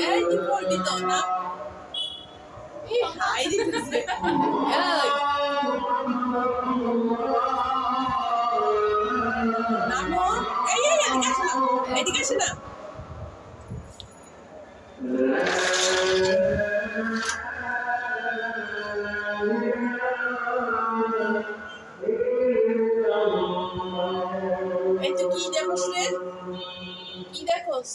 এই যে বলবি তো না হাই দিতেছে নামো এই এদিকে আসে না এই তো কি দেখোস রে কি দেখোস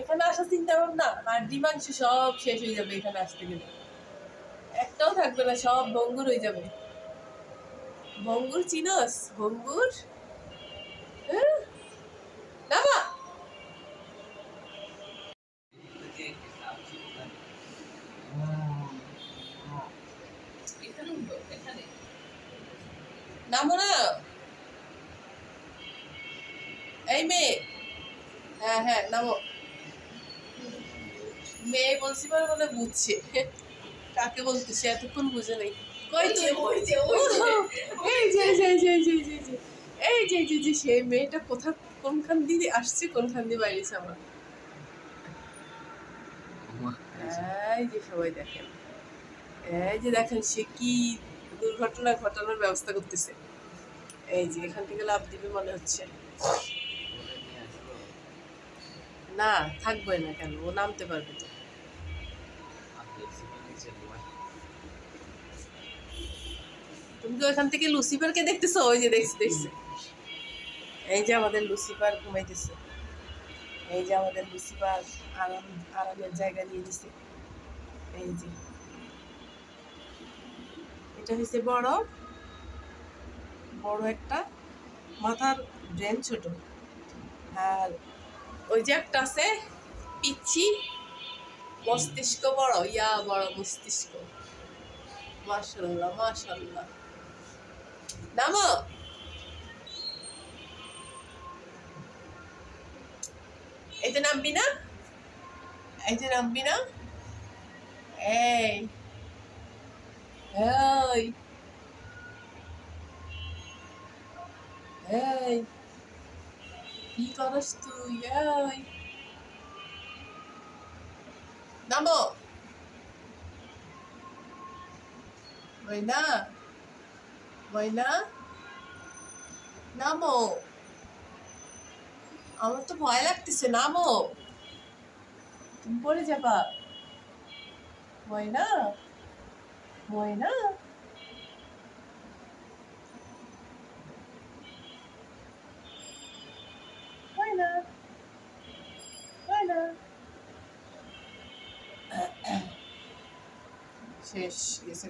এখানে আসার চিন্তা ভাবনা হাড্ডি মাংস সব শেষ হয়ে যাবে এখানে আসতে গেলে একটাও থাকবে না সব ভঙ্গুর হয়ে যাবে ভঙ্গুর চিনস ভঙ্গুর নামা নামো না এই মেয়ে হ্যাঁ হ্যাঁ নামো মেয়ে বলছি বলে বুঝছে কাকে বলতেছে এতক্ষণ বুঝে নেই কই তুই এই যে এই যে সেই মেয়েটা কোনখান দিয়ে আসছে কোনখান দিয়ে বাইরেছে আমার এই যে সবাই দেখেন এই যে দেখেন সে কি দুর্ঘটনা ঘটানোর ব্যবস্থা করতেছে এই যে এখান থেকে লাভ দিবে মনে হচ্ছে না থাকবে না কেন ও নামতে পারবে তো তুমি তো এখান থেকে লুসিফারকে দেখতেছো ওই যে দেখছে এই যে আমাদের লুসিফার ঘুমাইতেছে এই যে আমাদের লুসিফার আরামের জায়গা নিয়ে দিছে এই যে এটা হচ্ছে বড় একটা মাথার ব্রেন ছোট আর ওই যে একটা আছে পিচ্ছি মস্তিষ্ক বড় বড় মস্তিষ্ক মাশাআল্লাহ নামো এই যে নামবি না এই এই কি করস তুই নামো ময়না নামো আমার তো ভয় লাগতেছে নামো তুমি পড়ে যাবা ময়না ময়না শেষ গেছে